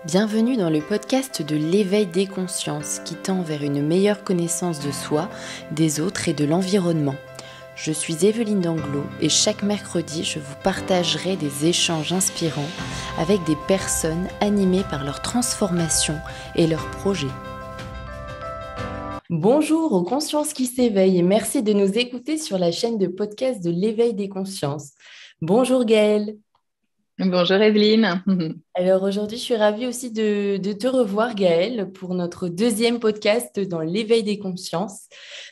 Bienvenue dans le podcast de l'éveil des consciences qui tend vers une meilleure connaissance de soi, des autres et de l'environnement. Je suis Evelyne Danglo et chaque mercredi, je vous partagerai des échanges inspirants avec des personnes animées par leur transformation et leurs projets. Bonjour aux consciences qui s'éveillent et merci de nous écouter sur la chaîne de podcast de l'éveil des consciences. Bonjour Gaëlle. Bonjour Evelyne. Alors aujourd'hui, je suis ravie aussi de te revoir, Gaëlle, pour notre deuxième podcast dans l'éveil des consciences.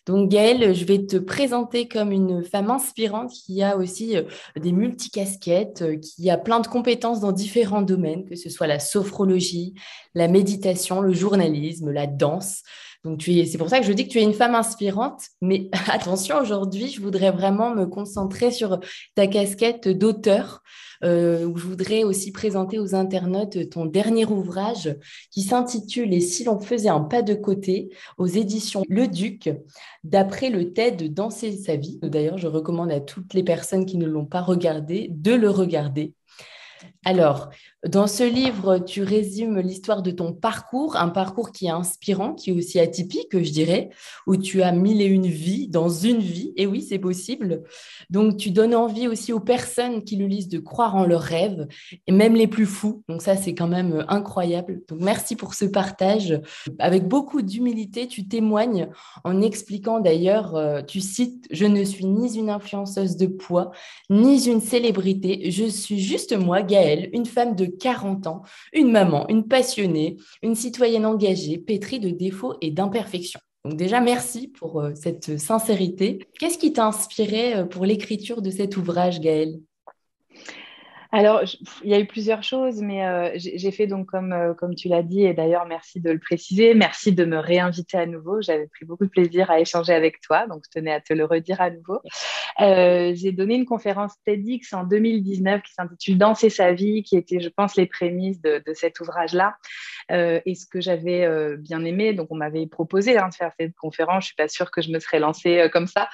Donc Gaëlle, je vais te présenter comme une femme inspirante qui a aussi des multicasquettes, qui a plein de compétences dans différents domaines, que ce soit la sophrologie, la méditation, le journalisme, la danse. Donc c'est pour ça que je dis que tu es une femme inspirante. Mais attention, aujourd'hui, je voudrais vraiment me concentrer sur ta casquette d'auteur où je voudrais aussi présenter aux internautes ton dernier ouvrage qui s'intitule Et si l'on faisait un pas de côté aux éditions Le Duc, d'après le TED Danser sa vie. D'ailleurs, je recommande à toutes les personnes qui ne l'ont pas regardé de le regarder. Alors, dans ce livre, tu résumes l'histoire de ton parcours, un parcours qui est inspirant, qui est aussi atypique, je dirais, où tu as mille et une vies dans une vie, et oui, c'est possible. Donc, tu donnes envie aussi aux personnes qui le lisent de croire en leurs rêves, et même les plus fous. Donc, ça, c'est quand même incroyable. Donc, merci pour ce partage. Avec beaucoup d'humilité, tu témoignes en expliquant d'ailleurs, tu cites, « Je ne suis ni une influenceuse de poids, ni une célébrité, je suis juste moi, Gaëlle, une femme de 40 ans, une maman, une passionnée, une citoyenne engagée, pétrie de défauts et d'imperfections. » Donc déjà, merci pour cette sincérité. Qu'est-ce qui t'a inspiré pour l'écriture de cet ouvrage, Gaëlle? Alors, il y a eu plusieurs choses, mais j'ai fait donc comme tu l'as dit, et d'ailleurs merci de le préciser, merci de me réinviter à nouveau. J'avais pris beaucoup de plaisir à échanger avec toi, donc je tenais à te le redire à nouveau. J'ai donné une conférence TEDx en 2019 qui s'intitule Danser sa vie, qui était, je pense, les prémices de cet ouvrage-là. Et ce que j'avais bien aimé, donc on m'avait proposé de faire cette conférence, je suis pas sûre que je me serais lancée comme ça,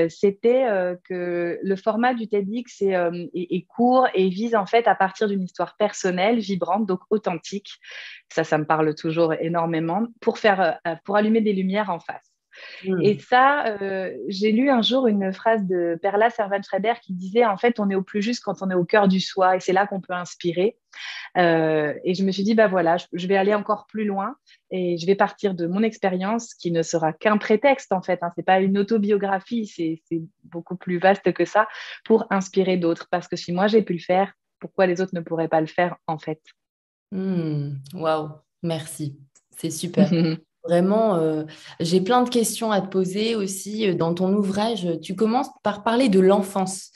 c'était que le format du TEDx est court et vise en fait à partir d'une histoire personnelle, vibrante, donc authentique. Ça me parle toujours énormément, pour allumer des lumières en face. Et Hmm. ça, j'ai lu un jour une phrase de Perla Servan-Schreiber qui disait, en fait, on est au plus juste quand on est au cœur du soi, et c'est là qu'on peut inspirer. Et je me suis dit, bah voilà, je vais aller encore plus loin et je vais partir de mon expérience qui ne sera qu'un prétexte en fait. Hein. C'est pas une autobiographie, c'est beaucoup plus vaste que ça pour inspirer d'autres. Parce que si moi j'ai pu le faire, pourquoi les autres ne pourraient pas le faire en fait? Waouh, merci. C'est super. Vraiment, j'ai plein de questions à te poser aussi. Dans ton ouvrage, tu commences par parler de l'enfance.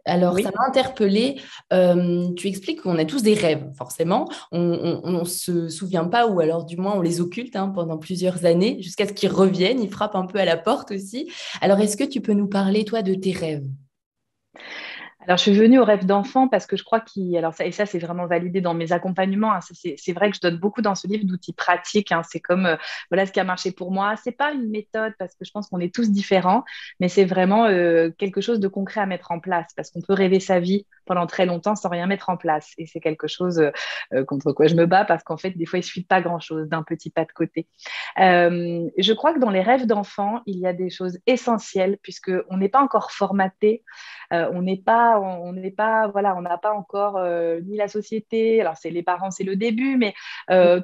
Alors, ça Oui. m'a interpellée. Tu expliques qu'on a tous des rêves, forcément. On ne se souvient pas, ou alors du moins on les occulte pendant plusieurs années, jusqu'à ce qu'ils reviennent. Ils frappent un peu à la porte aussi. Alors, est-ce que tu peux nous parler, toi, de tes rêves? Alors, je suis venue au rêve d'enfant parce que je crois alors ça, et ça, c'est vraiment validé dans mes accompagnements. Hein. C'est vrai que je donne beaucoup dans ce livre d'outils pratiques. Hein. C'est comme, voilà ce qui a marché pour moi. C'est pas une méthode parce que je pense qu'on est tous différents, mais c'est vraiment quelque chose de concret à mettre en place parce qu'on peut rêver sa vie pendant très longtemps sans rien mettre en place. Et c'est quelque chose contre quoi je me bats parce qu'en fait, des fois, il suffit pas grand-chose, d'un petit pas de côté. Je crois que dans les rêves d'enfants, il y a des choses essentielles puisque on n'est pas encore formaté voilà, on n'a pas encore ni la société. Alors c'est les parents, c'est le début, mais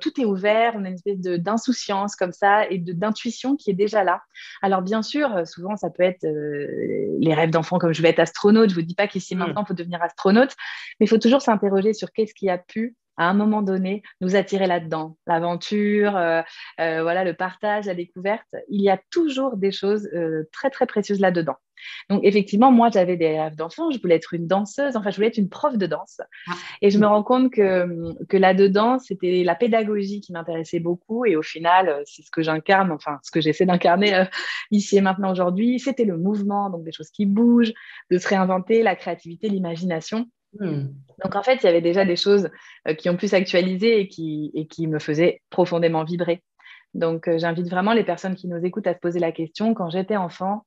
tout est ouvert. On a une espèce d'insouciance comme ça et d'intuition qui est déjà là. Alors bien sûr, souvent ça peut être les rêves d'enfants comme je vais être astronaute. Je vous dis pas qu'ici Hmm. maintenant il faut devenir astronaute, mais il faut toujours s'interroger sur qu'est-ce qui a pu à un moment donné, nous attirer là-dedans. L'aventure, voilà, le partage, la découverte. Il y a toujours des choses très, très précieuses là-dedans. Donc, effectivement, moi, j'avais des rêves d'enfant. Je voulais être une danseuse. Enfin, je voulais être une prof de danse. Ah. Et je me rends compte que là-dedans, c'était la pédagogie qui m'intéressait beaucoup. Et au final, c'est ce que j'incarne, enfin, ce que j'essaie d'incarner ici et maintenant aujourd'hui. C'était le mouvement, donc des choses qui bougent, de se réinventer, la créativité, l'imagination. Hmm. Donc, en fait, il y avait déjà des choses qui ont pu s'actualiser et qui me faisaient profondément vibrer. Donc, j'invite vraiment les personnes qui nous écoutent à se poser la question, quand j'étais enfant,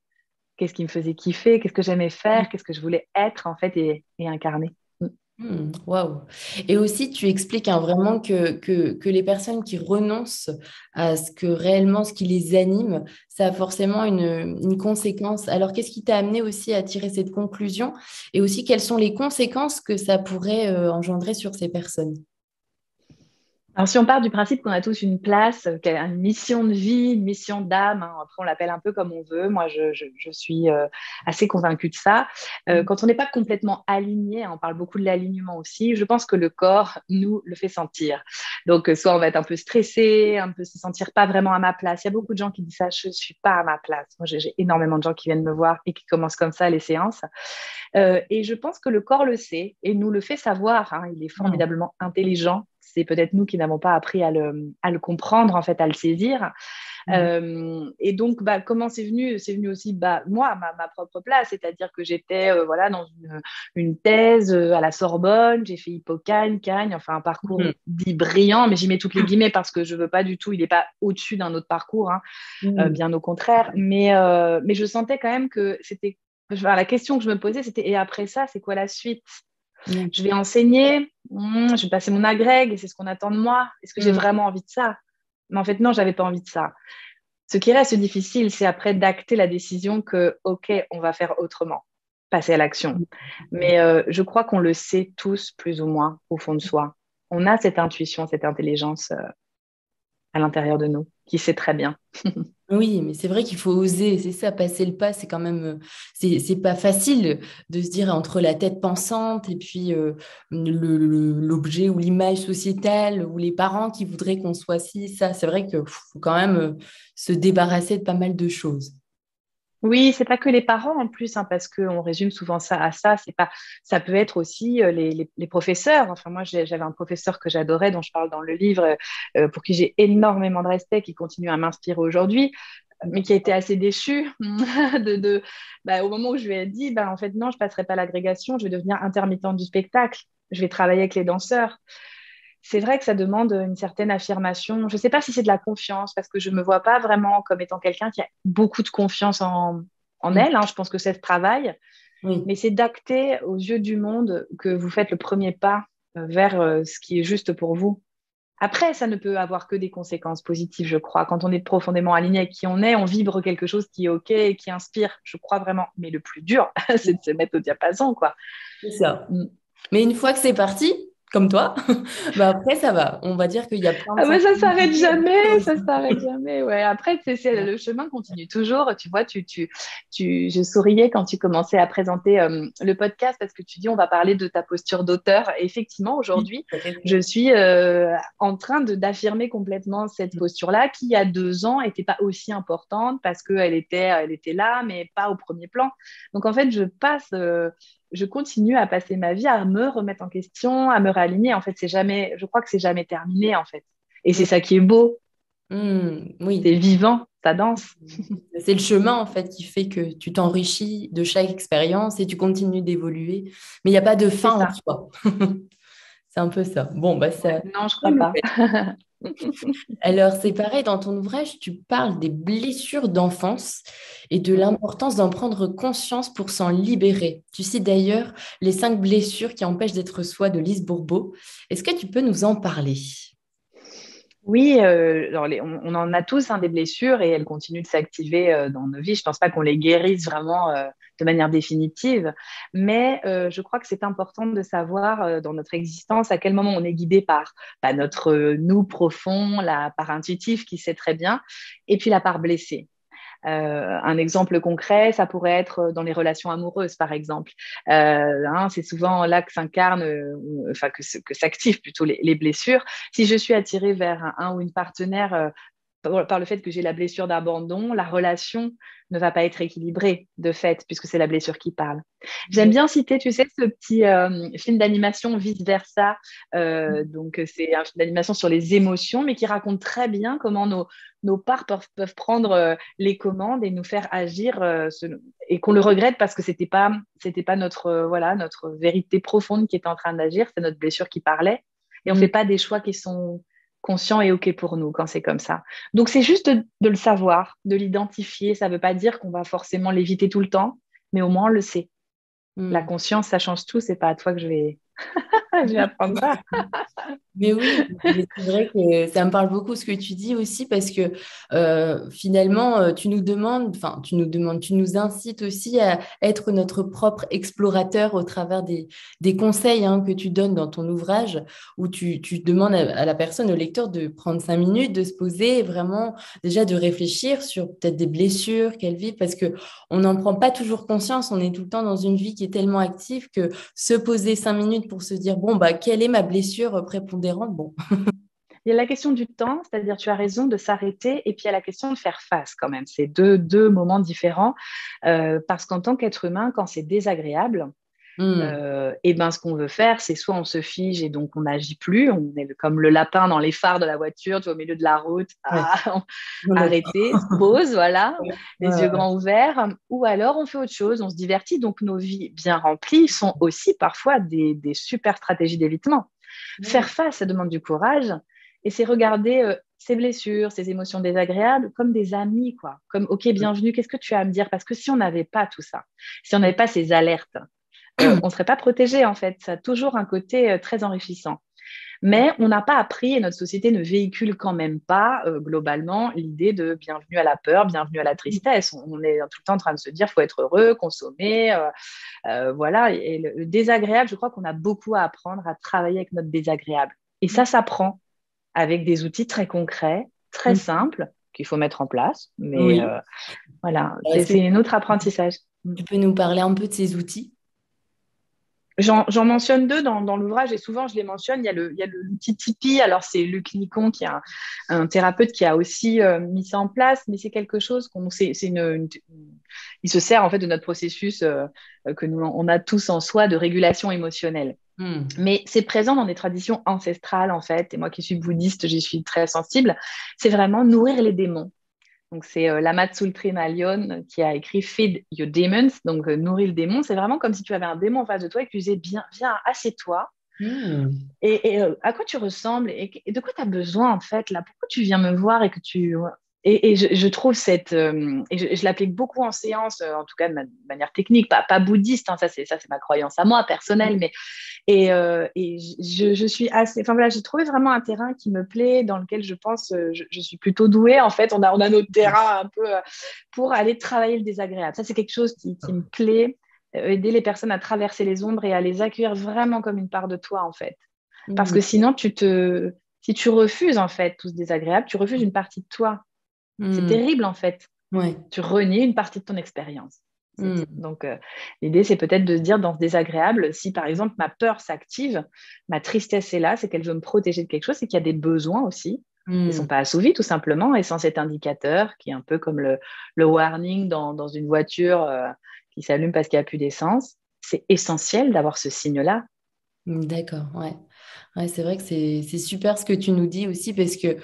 qu'est-ce qui me faisait kiffer, qu'est-ce que j'aimais faire, qu'est-ce que je voulais être en fait et incarner. Mm. Waouh. Et aussi, tu expliques hein, vraiment que les personnes qui renoncent à ce que réellement, ce qui les anime, ça a forcément une conséquence. Alors, qu'est-ce qui t'a amené aussi à tirer cette conclusion? Et aussi, quelles sont les conséquences que ça pourrait engendrer sur ces personnes? Alors, si on part du principe qu'on a tous une place, une mission de vie, une mission d'âme, hein, après on l'appelle un peu comme on veut, moi je suis assez convaincue de ça. Quand on n'est pas complètement aligné, hein, on parle beaucoup de l'alignement aussi, je pense que le corps nous le fait sentir. Donc, soit on va être un peu stressé, un peu se sentir pas vraiment à ma place. Il y a beaucoup de gens qui disent ça, je ne suis pas à ma place. Moi, j'ai énormément de gens qui viennent me voir et qui commencent comme ça les séances. Et je pense que le corps le sait et nous le fait savoir, hein. Il est Mm. formidablement intelligent. C'est peut-être nous qui n'avons pas appris à le comprendre, en fait, à le saisir. Mm. Et donc, bah, comment c'est venu? C'est venu aussi, bah, moi, ma propre place, c'est-à-dire que j'étais voilà, dans une thèse à la Sorbonne, j'ai fait Hippocagne, Cagne, enfin un parcours Mm. dit brillant, mais j'y mets toutes les guillemets parce que je veux pas du tout, il n'est pas au-dessus d'un autre parcours, hein, Mm. bien au contraire. Mais je sentais quand même que c'était, enfin, la question que je me posais, c'était, et après ça, c'est quoi la suite? Mm. Je vais enseigner, je vais passer mon agrég, et c'est ce qu'on attend de moi. Est-ce que j'ai Mm. vraiment envie de ça? Mais en fait, non, j'avais pas envie de ça. Ce qui reste difficile, c'est après d'acter la décision que, OK, on va faire autrement, passer à l'action. Mais je crois qu'on le sait tous, plus ou moins, au fond de soi. On a cette intuition, cette intelligence à l'intérieur de nous, qui sait très bien. Oui, mais c'est vrai qu'il faut oser, c'est ça, passer le pas, c'est quand même, c'est pas facile de se dire entre la tête pensante et puis l'objet ou l'image sociétale ou les parents qui voudraient qu'on soit ci, ça, c'est vrai qu'il faut quand même se débarrasser de pas mal de choses. Oui, c'est pas que les parents en plus, hein, parce qu'on résume souvent ça à ça. C'est pas, ça peut être aussi les professeurs. Enfin, moi, j'avais un professeur que j'adorais, dont je parle dans le livre, pour qui j'ai énormément de respect, qui continue à m'inspirer aujourd'hui, mais qui a été assez déçu bah, au moment où je lui ai dit, bah, en fait, non, je passerai pas l'agrégation, je vais devenir intermittente du spectacle, je vais travailler avec les danseurs. C'est vrai que ça demande une certaine affirmation. Je ne sais pas si c'est de la confiance, parce que je ne me vois pas vraiment comme étant quelqu'un qui a beaucoup de confiance en Mm. elle, hein. Je pense que c'est ce travail, Oui. mais c'est d'acter aux yeux du monde que vous faites le premier pas vers ce qui est juste pour vous. Après, ça ne peut avoir que des conséquences positives, je crois. Quand on est profondément aligné avec qui on est, on vibre quelque chose qui est OK et qui inspire, je crois vraiment. Mais le plus dur, c'est de se mettre au diapason, quoi. C'est ça. Mm. Mais une fois que c'est parti, comme toi, bah après, ça va. On va dire qu'il y a plein de Ah mais ça sensibilités, s'arrête il y a beaucoup de jamais, choses. ça s'arrête jamais. Ouais. Après, le chemin continue toujours. Tu vois, je souriais quand tu commençais à présenter le podcast parce que tu dis on va parler de ta posture d'auteur. Et effectivement, Oui, aujourd'hui, tout à fait. je suis en train d'affirmer complètement cette posture-là qui, il y a 2 ans, n'était pas aussi importante parce elle était là, mais pas au premier plan. Donc en fait, je continue à passer ma vie à me remettre en question, à me réaligner. En fait, c'est jamais, je crois que c'est jamais terminé, en fait. Et c'est ça qui est beau, Oui, c'est vivant, ça danse. c'est le chemin en fait qui fait que tu t'enrichis de chaque expérience et tu continues d'évoluer. Mais il n'y a pas de C'est fin en ça. soi. C'est un peu ça. Bon, bah Ouais. ça. Non, je crois pas. Alors, c'est pareil, dans ton ouvrage, tu parles des blessures d'enfance et de l'importance d'en prendre conscience pour s'en libérer. Tu cites d'ailleurs les 5 blessures qui empêchent d'être soi de Lise Bourbeau. Est-ce que tu peux nous en parler? Oui, alors on en a tous hein, des blessures et elles continuent de s'activer dans nos vies. Je pense pas qu'on les guérisse vraiment de manière définitive, mais je crois que c'est important de savoir dans notre existence à quel moment on est guidé par bah, notre nous profond, la part intuitive qui sait très bien, et puis la part blessée. Un exemple concret, ça pourrait être dans les relations amoureuses, par exemple. Hein, c'est souvent là que s'incarnent, enfin que s'activent plutôt les blessures. Si je suis attirée vers un ou une partenaire par le fait que j'ai la blessure d'abandon, la relation ne va pas être équilibrée de fait, puisque c'est la blessure qui parle. J'aime bien citer, tu sais, ce petit film d'animation Vice Versa. Donc, c'est un film d'animation sur les émotions, mais qui raconte très bien comment nos parts peuvent prendre les commandes et nous faire agir, et qu'on le regrette parce que c'était pas notre, voilà, notre vérité profonde qui était en train d'agir, c'est notre blessure qui parlait. Et on Mm. fait pas des choix qui sont conscients et OK pour nous quand c'est comme ça. Donc, c'est juste de le savoir, de l'identifier. Ça veut pas dire qu'on va forcément l'éviter tout le temps, mais au moins on le sait. La Mm. conscience, ça change tout. C'est pas à toi que Je vais apprendre ça. Mais oui, mais c'est vrai que ça me parle beaucoup ce que tu dis aussi parce que finalement, tu nous incites aussi à être notre propre explorateur au travers des conseils que tu donnes dans ton ouvrage où tu demandes à la personne, au lecteur, de prendre 5 minutes, de se poser et vraiment déjà de réfléchir sur peut-être des blessures qu'elle vit parce que on n'en prend pas toujours conscience. On est tout le temps dans une vie qui est tellement active que se poser 5 minutes pour se dire, bon, bah, quelle est ma blessure prépondérante? Bon. Il y a la question du temps, c'est-à-dire tu as raison de s'arrêter, et puis il y a la question de faire face quand même. C'est deux moments différents, parce qu'en tant qu'être humain, quand c'est désagréable, Hmm. et ben ce qu'on veut faire, c'est soit on se fige et donc on n'agit plus, on est comme le lapin dans les phares de la voiture, tu vois, au milieu de la route, Ouais. arrêter, pause, voilà, Ouais, les yeux ouais. grands ouverts, ou alors on fait autre chose, on se divertit. Donc nos vies bien remplies sont aussi parfois des super stratégies d'évitement. Hmm. Faire face, ça demande du courage, et c'est regarder ces blessures, ces émotions désagréables comme des amis, quoi. Comme, OK, bienvenue, qu'est-ce que tu as à me dire? Parce que si on n'avait pas tout ça, si on n'avait pas ces alertes, on ne serait pas protégé, en fait. Ça a toujours un côté très enrichissant. Mais on n'a pas appris, et notre société ne véhicule quand même pas, globalement, l'idée de bienvenue à la peur, bienvenue à la tristesse. On est tout le temps en train de se dire, faut être heureux, consommer, voilà. Et le désagréable, je crois qu'on a beaucoup à apprendre à travailler avec notre désagréable. Et ça s'apprend avec des outils très concrets, très Hmm. simples, qu'il faut mettre en place. Mais Oui. voilà, Alors, c'est est-ce que un autre apprentissage. tu peux nous parler un peu de ces outils? J'en mentionne deux dans l'ouvrage, et souvent je les mentionne. Il y a l'outil Tipeee. Alors, c'est Luc Nicon, qui est un thérapeute, qui a aussi mis ça en place, mais c'est quelque chose il se sert en fait de notre processus que nous on a tous en soi de régulation émotionnelle. Hmm. Mais c'est présent dans des traditions ancestrales, en fait. Et moi qui suis bouddhiste, j'y suis très sensible. C'est vraiment nourrir les démons. Donc, c'est Lama Tsultrim Allione qui a écrit Feed Your Demons, donc nourrir le démon. C'est vraiment comme si tu avais un démon en face de toi et que tu disais, bien, viens, assieds-toi. Hmm. Et à quoi tu ressembles, et de quoi tu as besoin, en fait, là? Pourquoi tu viens me voir et que tu. Et je trouve cette. Et je l'applique beaucoup en séance, en tout cas de manière technique, pas bouddhiste, hein, ça, c'est ma croyance à moi, personnelle, mais et je suis assez. Enfin voilà, j'ai trouvé vraiment un terrain qui me plaît, dans lequel je pense je suis plutôt douée. En fait, on a notre terrain un peu pour aller travailler le désagréable. Ça, c'est quelque chose qui me plaît, aider les personnes à traverser les ombres et à les accueillir vraiment comme une part de toi, en fait. Parce Hmm. que sinon, si tu refuses, en fait, tout ce désagréable, tu refuses une partie de toi. C'est Hmm. terrible, en fait. Ouais. Tu renies une partie de ton expérience. Hmm. Donc, l'idée, c'est peut-être de se dire dans ce désagréable, si par exemple ma peur s'active, ma tristesse est là, c'est qu'elle veut me protéger de quelque chose, c'est qu'il y a des besoins aussi qui ne sont Hmm. pas assouvis, tout simplement, et sans cet indicateur qui est un peu comme le warning dans une voiture qui s'allume parce qu'il n'y a plus d'essence, c'est essentiel d'avoir ce signe-là. D'accord, ouais. Ouais, c'est vrai que c'est super ce que tu nous dis aussi parce que,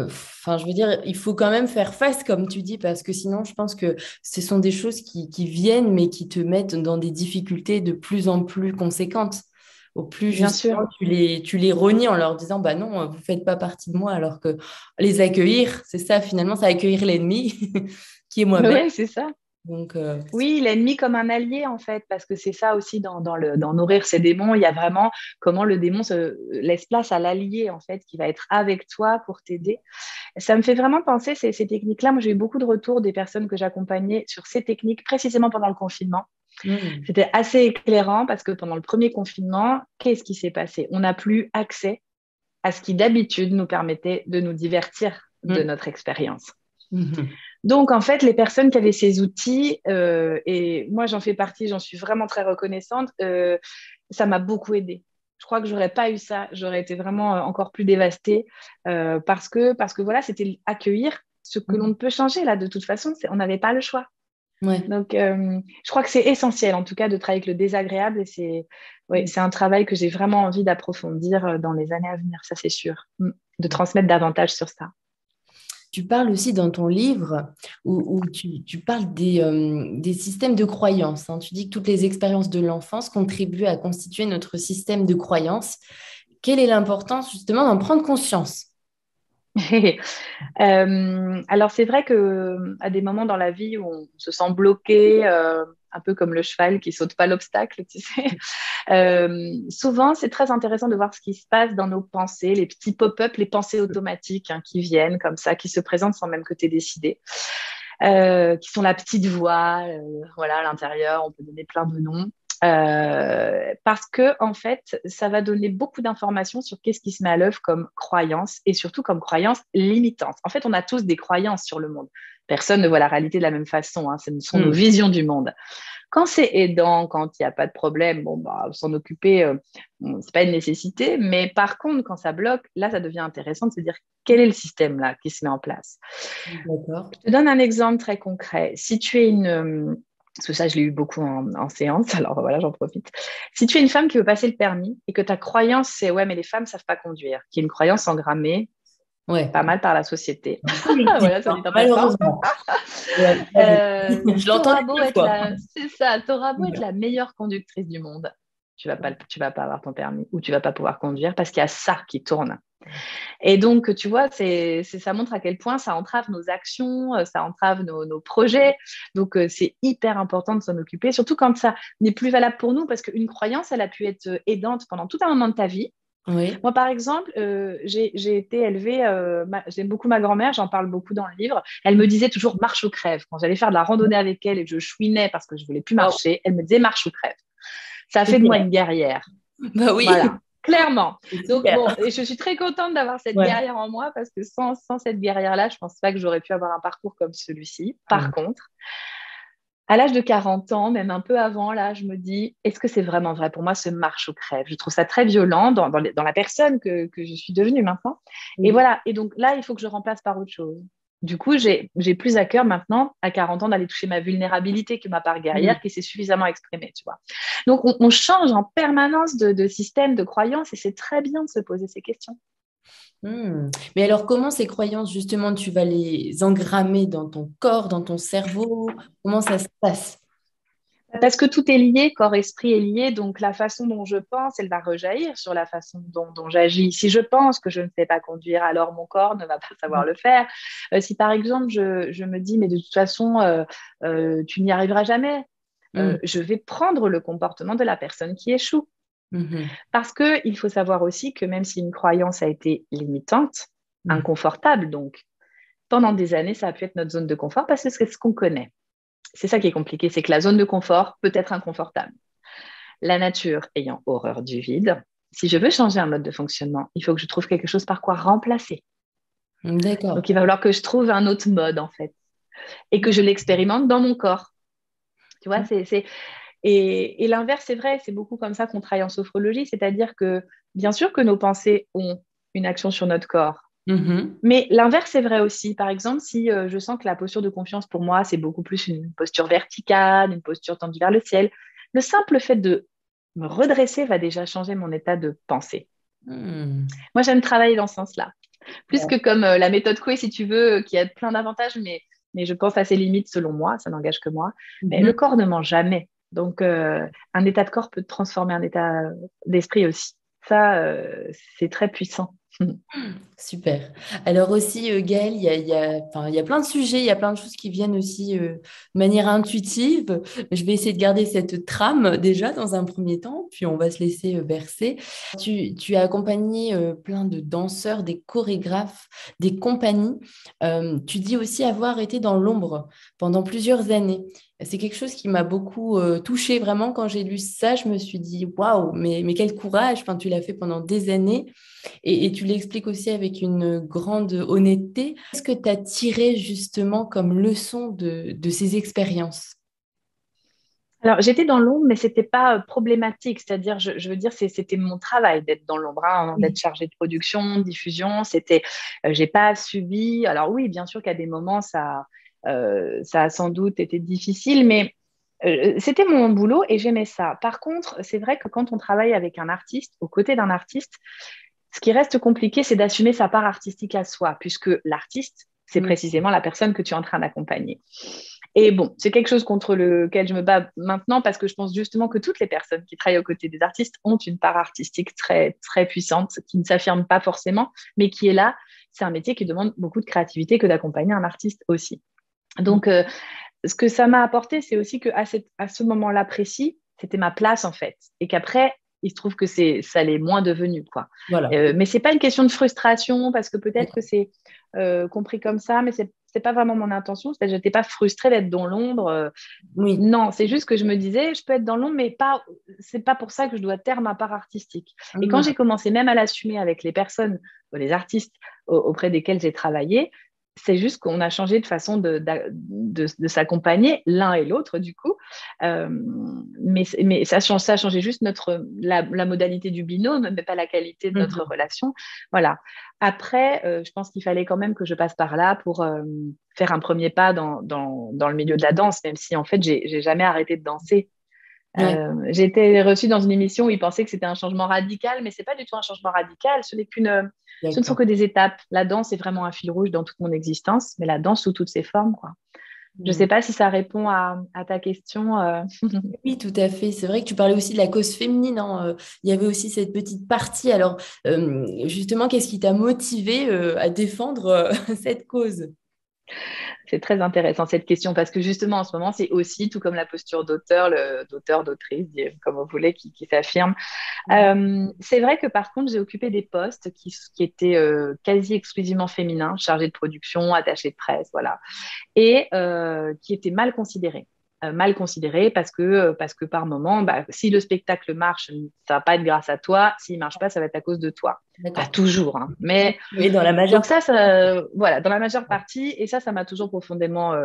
enfin, je veux dire, il faut quand même faire face, comme tu dis, parce que sinon, je pense que ce sont des choses qui viennent, mais qui te mettent dans des difficultés de plus en plus conséquentes. Au plus, Bien sûr. justement, tu les renies en leur disant, bah non, vous faites pas partie de moi, alors que les accueillir, c'est ça, finalement, c'est accueillir l'ennemi, qui est moi-même. Oui, c'est ça. Donc, Oui, l'ennemi comme un allié, en fait, parce que c'est ça aussi dans nourrir ses démons. Il y a vraiment comment le démon se laisse place à l'allié, en fait, qui va être avec toi pour t'aider. Ça me fait vraiment penser ces techniques-là. Moi, j'ai eu beaucoup de retours des personnes que j'accompagnais sur ces techniques, précisément pendant le confinement. hmm, C'était assez éclairant parce que pendant le premier confinement, qu'est-ce qui s'est passé? On n'a plus accès à ce qui d'habitude nous permettait de nous divertir de hmm, notre expérience. hmm, Donc, en fait, les personnes qui avaient ces outils, et moi j'en fais partie, j'en suis vraiment très reconnaissante, ça m'a beaucoup aidée. Je crois que j'aurais pas eu ça, j'aurais été vraiment encore plus dévastée parce que voilà, c'était accueillir ce que l'on hmm. ne peut changer là. De toute façon, on n'avait pas le choix. Ouais. Donc, je crois que c'est essentiel, en tout cas, de travailler avec le désagréable, et ouais, c'est un travail que j'ai vraiment envie d'approfondir dans les années à venir, ça c'est sûr. De transmettre davantage sur ça. Tu parles aussi dans ton livre où tu parles des systèmes de croyances, hein. Tu dis que toutes les expériences de l'enfance contribuent à constituer notre système de croyances. Quelle est l'importance justement d'en prendre conscience? Alors c'est vrai que à des moments dans la vie où on se sent bloqué, un peu comme le cheval qui saute pas l'obstacle, tu sais. Souvent, c'est très intéressant de voir ce qui se passe dans nos pensées, les petits pop-up, les pensées automatiques qui viennent comme ça, qui se présentent sans même que tu aies décidé, qui sont la petite voix, voilà, à l'intérieur, on peut donner plein de noms. Parce que en fait, ça va donner beaucoup d'informations sur qu'est-ce qui se met à l'œuvre comme croyance et surtout comme croyance limitante. En fait, on a tous des croyances sur le monde. Personne ne voit la réalité de la même façon. Ce sont nos visions du monde. Quand c'est aidant, quand il n'y a pas de problème, bon, bah, s'en occuper, c'est pas une nécessité. Mais par contre, quand ça bloque, là, ça devient intéressant de se dire quel est le système là qui se met en place. D'accord. Je te donne un exemple très concret. Si tu es une parce que ça, je l'ai eu beaucoup en séance, alors voilà, j'en profite. Si tu es une femme qui veut passer le permis et que ta croyance, c'est ouais, mais les femmes ne savent pas conduire, qui est une croyance engrammée Ouais. pas mal par la société. Politique, Voilà, ça dit en passant. malheureusement. Ouais, je l'entends des fois. C'est ça, t'auras beau être la meilleure conductrice du monde, tu vas pas avoir ton permis ou tu vas pas pouvoir conduire parce qu'il y a ça qui tourne. Et donc, tu vois, ça montre à quel point ça entrave nos actions, ça entrave nos projets. Donc, c'est hyper important de s'en occuper, surtout quand ça n'est plus valable pour nous, parce qu'une croyance, elle a pu être aidante pendant tout un moment de ta vie. Oui. Moi, par exemple, j'ai été élevée, j'aime beaucoup ma grand-mère, j'en parle beaucoup dans le livre. Elle me disait toujours marche ou crève. Quand j'allais faire de la randonnée avec elle et que je chouinais parce que je voulais plus marcher, elle me disait marche ou crève. Ça a fait de moi une guerrière. Bah oui. Voilà. Clairement. Donc, Super. bon, et je suis très contente d'avoir cette guerrière en moi parce que sans cette guerrière-là, je ne pense pas que j'aurais pu avoir un parcours comme celui-ci. Par contre, à l'âge de 40 ans, même un peu avant, là, je me dis, est-ce que c'est vraiment vrai pour moi ce marche ou crève? Je trouve ça très violent dans la personne que je suis devenue maintenant. Et voilà. Et donc là, il faut que je remplace par autre chose. Du coup, j'ai plus à cœur maintenant, à 40 ans, d'aller toucher ma vulnérabilité que ma part guerrière qui s'est suffisamment exprimée, tu vois. Donc, on change en permanence de système, de croyances et c'est très bien de se poser ces questions. Mais alors, comment ces croyances, justement, tu vas les engrammer dans ton corps, dans ton cerveau? Comment ça se passe? Parce que tout est lié, corps-esprit est lié, donc la façon dont je pense, elle va rejaillir sur la façon dont j'agis. Si je pense que je ne sais pas conduire, alors mon corps ne va pas savoir le faire. Si par exemple, je me dis, mais de toute façon, tu n'y arriveras jamais, je vais prendre le comportement de la personne qui échoue. Parce qu'il faut savoir aussi que même si une croyance a été limitante, inconfortable, donc pendant des années, ça a pu être notre zone de confort parce que c'est ce qu'on connaît. C'est ça qui est compliqué, c'est que la zone de confort peut être inconfortable. La nature ayant horreur du vide, si je veux changer un mode de fonctionnement, il faut que je trouve quelque chose par quoi remplacer. D'accord. Donc, il va falloir que je trouve un autre mode, en fait, et que je l'expérimente dans mon corps. Tu vois, Et l'inverse, c'est vrai, c'est beaucoup comme ça qu'on travaille en sophrologie, c'est-à-dire que bien sûr que nos pensées ont une action sur notre corps, mais l'inverse est vrai aussi. Par exemple, si je sens que la posture de confiance pour moi, c'est beaucoup plus une posture verticale, une posture tendue vers le ciel, le simple fait de me redresser va déjà changer mon état de pensée. Moi, j'aime travailler dans ce sens-là. Plus que comme la méthode Coué, si tu veux, qui a plein d'avantages, mais je pense à ses limites selon moi, ça n'engage que moi. Mais le corps ne ment jamais. Donc, un état de corps peut transformer un état d'esprit aussi. Ça, c'est très puissant. Super. Alors aussi, Gaëlle, enfin, il y a plein de sujets, il y a plein de choses qui viennent aussi de manière intuitive. Je vais essayer de garder cette trame déjà dans un premier temps, puis on va se laisser bercer. Tu as accompagné plein de danseurs, des chorégraphes, des compagnies. Tu dis aussi avoir été dans l'ombre pendant plusieurs années. C'est quelque chose qui m'a beaucoup touchée vraiment quand j'ai lu ça. Je me suis dit, waouh, mais quel courage. Enfin, tu l'as fait pendant des années. Et tu l'expliques aussi avec une grande honnêteté. Qu'est-ce que tu as tiré justement comme leçon de ces expériences? Alors, j'étais dans l'ombre, mais c'était pas problématique. C'est-à-dire, je veux dire, c'était mon travail d'être dans l'ombre, d'être chargée de production, de diffusion. J'ai pas subi. Alors oui, bien sûr qu'à des moments, ça a sans doute été difficile, mais c'était mon boulot et j'aimais ça. Par contre, c'est vrai que quand on travaille avec un artiste, aux côtés d'un artiste, ce qui reste compliqué, c'est d'assumer sa part artistique à soi, puisque l'artiste, c'est précisément la personne que tu es en train d'accompagner. Et bon, c'est quelque chose contre lequel je me bats maintenant parce que je pense justement que toutes les personnes qui travaillent aux côtés des artistes ont une part artistique très, très puissante qui ne s'affirme pas forcément, mais qui est là. C'est un métier qui demande beaucoup de créativité que d'accompagner un artiste aussi. Donc, ce que ça m'a apporté, c'est aussi à ce moment-là précis, c'était ma place en fait. Et qu'après, il se trouve que ça l'est moins devenu, quoi. Voilà. Mais c'est pas une question de frustration parce que peut-être que c'est compris comme ça, mais c'est pas vraiment mon intention. C'est-à-dire, je n'étais pas frustrée d'être dans l'ombre. Oui. Non, c'est juste que je me disais, je peux être dans l'ombre, mais c'est pas pour ça que je dois taire ma part artistique. Et quand Voilà. j'ai commencé même à l'assumer avec les personnes, les artistes auprès desquels j'ai travaillé, c'est juste qu'on a changé de façon de s'accompagner l'un et l'autre, du coup. Euh, mais ça a changé juste la modalité du binôme, mais pas la qualité de notre Mhm. relation. Voilà. Après, je pense qu'il fallait quand même que je passe par là pour faire un premier pas dans le milieu de la danse, même si en fait, j'ai jamais arrêté de danser. Ouais, J'ai été reçue dans une émission où ils pensaient que c'était un changement radical, mais c'est pas du tout un changement radical. Ce ne sont d'accord. que des étapes. La danse est vraiment un fil rouge dans toute mon existence, mais la danse sous toutes ses formes, quoi. Je sais pas si ça répond à ta question. Oui, tout à fait. C'est vrai que tu parlais aussi de la cause féminine, hein. Il y avait aussi cette petite partie. Alors, justement, qu'est-ce qui t'a motivé à défendre cette cause? C'est très intéressant cette question parce que justement en ce moment, c'est aussi tout comme la posture d'auteur, d'autrice, comme vous voulez, qui s'affirme. C'est vrai que par contre, j'ai occupé des postes qui étaient quasi exclusivement féminins, chargés de production, attachés de presse, voilà, et qui étaient mal considérés. Mal considérés parce que par moment, bah, si le spectacle marche, ça va pas être grâce à toi. S'il marche pas, ça va être à cause de toi. Pas D'accord. toujours, hein, mais Oui, dans la donc majeure voilà, dans la majeure partie, et ça m'a toujours profondément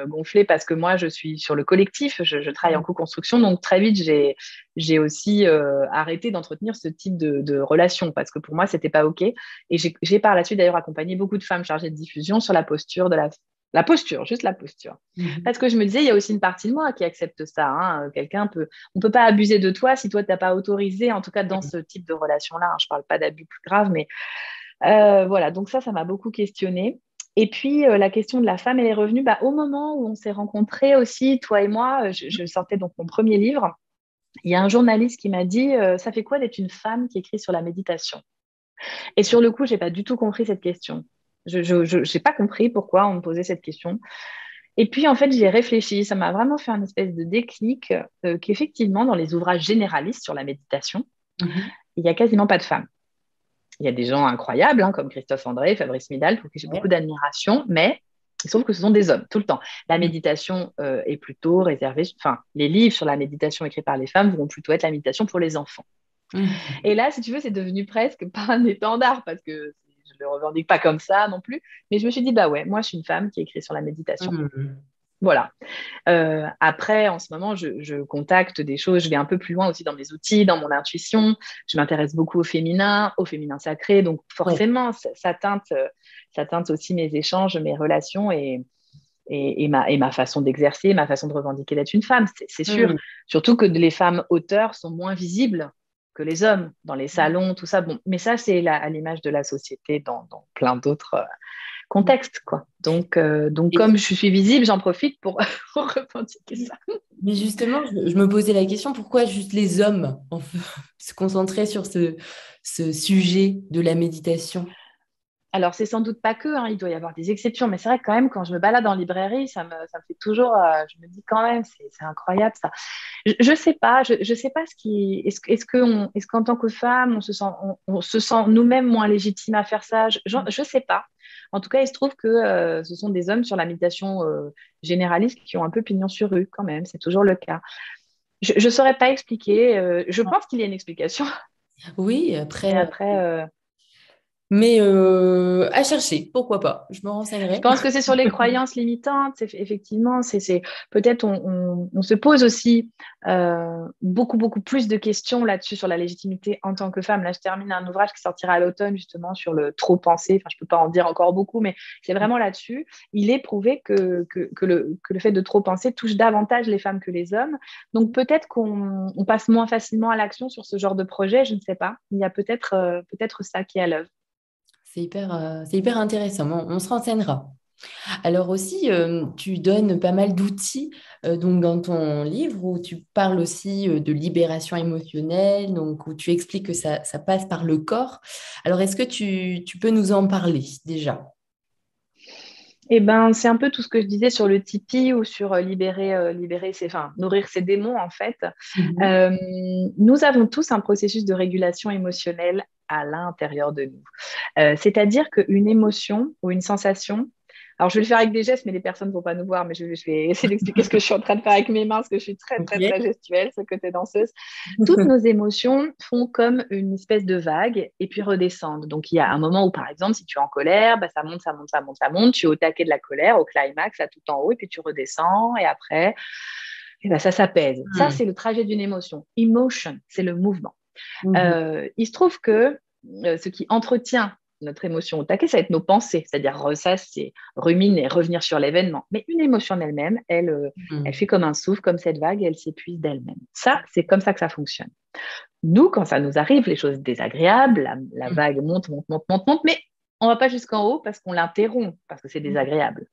gonflé parce que moi, je suis sur le collectif, je travaille en partie. co-construction, donc très vite, j'ai aussi arrêté d'entretenir ce type de relation parce que pour moi, c'était pas OK. Et j'ai par la suite d'ailleurs accompagné beaucoup de femmes chargées de diffusion sur la posture la posture, juste la posture. Mhm. Parce que je me disais, il y a aussi une partie de moi qui accepte ça. Hein. On peut pas abuser de toi si toi, tu n'as pas autorisé, en tout cas dans ce type de relation-là. Hein. Je parle pas d'abus plus graves, mais voilà, donc ça m'a beaucoup questionné. Et puis, la question de la femme et les revenus, bah, au moment où on s'est rencontrés aussi, toi et moi, je sortais donc mon premier livre. Il y a un journaliste qui m'a dit, ça fait quoi d'être une femme qui écrit sur la méditation? Et sur le coup, j'ai pas du tout compris cette question. Je n'ai pas compris pourquoi on me posait cette question. Et puis, en fait, j'y ai réfléchi. Ça m'a vraiment fait un espèce de déclic qu'effectivement, dans les ouvrages généralistes sur la méditation, Mhm. il n'y a quasiment pas de femmes. Il y a des gens incroyables, hein, comme Christophe André, Fabrice Midal, pour qui j'ai beaucoup Ouais. d'admiration, mais il se trouve que ce sont des hommes, tout le temps. La méditation est plutôt réservée, enfin, les livres sur la méditation écrits par les femmes vont plutôt être la méditation pour les enfants. Mhm. Et là, si tu veux, c'est devenu presque pas un étendard, parce que je ne le revendique pas comme ça non plus, mais je me suis dit, bah ouais, moi, je suis une femme qui écrit sur la méditation. Mhm. Voilà. Après, en ce moment, je contacte des choses, je vais un peu plus loin aussi dans mes outils, dans mon intuition. Je m'intéresse beaucoup au féminin sacré. Donc, Ouais. forcément, ça teinte aussi mes échanges, mes relations et ma façon d'exercer, ma façon de revendiquer d'être une femme, c'est sûr. Mhm. Surtout que les femmes auteurs sont moins visibles que les hommes dans les salons, tout ça. Bon, mais ça, c'est à l'image de la société dans plein d'autres contexte, quoi. Donc Et- comme je suis visible, j'en profite pour, pour revendiquer ça. mais justement, je me posais la question, pourquoi juste les hommes se concentrer sur ce sujet de la méditation? Alors, c'est sans doute pas que, hein, il doit y avoir des exceptions, mais c'est vrai que quand même, quand je me balade en librairie, ça me fait toujours, je me dis quand même, c'est incroyable ça. Je sais pas, je sais pas est-ce qu'en tant que femme, on se sent nous-mêmes moins légitimes à faire ça? Je sais pas. En tout cas, il se trouve que ce sont des hommes sur la méditation généraliste qui ont un peu pignon sur rue quand même, c'est toujours le cas. Je saurais pas expliquer, je pense qu'il y a une explication, Oui, mais après, après, mais à chercher, pourquoi pas? Je me je renseignerai. pense que c'est sur les croyances limitantes. Effectivement, peut-être on se pose aussi beaucoup plus de questions là-dessus sur la légitimité en tant que femme. Là, je termine un ouvrage qui sortira à l'automne justement sur le trop penser. Enfin, je peux pas en dire encore beaucoup, mais c'est vraiment là-dessus. Il est prouvé que le fait de trop penser touche davantage les femmes que les hommes. Donc peut-être qu'on passe moins facilement à l'action sur ce genre de projet. Je ne sais pas. Il y a peut-être ça qui est à l'œuvre. C'est hyper intéressant. Bon, on se renseignera. Alors aussi, tu donnes pas mal d'outils donc dans ton livre où tu parles aussi de libération émotionnelle, donc où tu expliques que ça passe par le corps. Alors, est-ce que tu peux nous en parler déjà? Eh ben, c'est un peu tout ce que je disais sur le Tipeee ou sur nourrir ses démons, en fait. Mhm. Euh, Nous avons tous un processus de régulation émotionnelle à l'intérieur de nous. C'est-à-dire qu'une émotion ou une sensation, alors je vais le faire avec des gestes, mais les personnes ne vont pas nous voir, mais je vais essayer d'expliquer ce que je suis en train de faire avec mes mains, parce que je suis très, très, Ok. très gestuelle, ce côté danseuse. Toutes nos émotions font comme une espèce de vague et puis redescendent. Donc il y a un moment où, par exemple, si tu es en colère, bah, ça monte, ça monte, ça monte, ça monte, tu es au taquet de la colère, au climax, à tout en haut, et puis tu redescends, et après, et ben, ça s'apaise. Ça, Mhm. c'est le trajet d'une émotion. Emotion, c'est le mouvement. Mhm. Il se trouve que ce qui entretient notre émotion au taquet, ça va être nos pensées, c'est-à-dire ressasser, ruminer, revenir sur l'événement. Mais une émotion en elle-même, elle Mhm. fait comme un souffle, comme cette vague, et elle s'épuise d'elle-même. Ça, c'est comme ça que ça fonctionne. Nous, quand ça nous arrive, les choses désagréables, la vague monte, monte, monte, monte, monte, mais on ne va pas jusqu'en haut parce qu'on l'interrompt, parce que c'est Mhm. désagréable.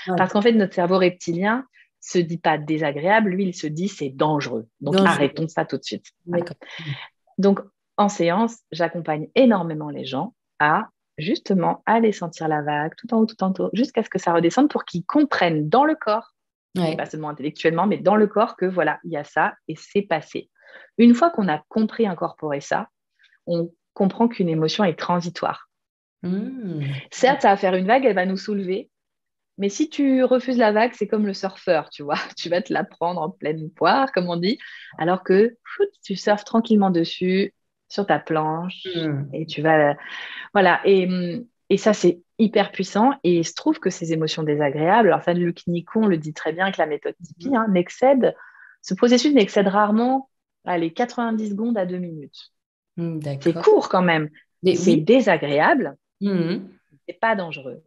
Ouais. Parce qu'en fait, notre cerveau reptilien se dit pas désagréable, lui, il se dit c'est dangereux. Donc, Dangereux. arrêtons ça tout de suite. Voilà. D'accord. Donc, en séance, j'accompagne énormément les gens à justement aller sentir la vague tout en haut, tout en haut, jusqu'à ce que ça redescende pour qu'ils comprennent dans le corps, et pas Ouais. seulement intellectuellement, mais dans le corps que voilà, il y a ça et c'est passé. Une fois qu'on a compris incorporer ça, on comprend qu'une émotion est transitoire. Mhm. Certes, ça va faire une vague, elle va nous soulever, mais si tu refuses la vague, c'est comme le surfeur, tu vois. Tu vas te la prendre en pleine poire, comme on dit, alors que tu surfes tranquillement dessus, sur ta planche, Mhm. et tu vas. Voilà. Et ça, c'est hyper puissant. Et il se trouve que ces émotions désagréables, alors ça, Luc Nicon le dit très bien avec la méthode Tipeee, hein, ce processus n'excède rarement les 90 secondes à 2 minutes. C'est D'accord. court quand même. Mais C'est oui. désagréable, Mhm. c'est pas dangereux.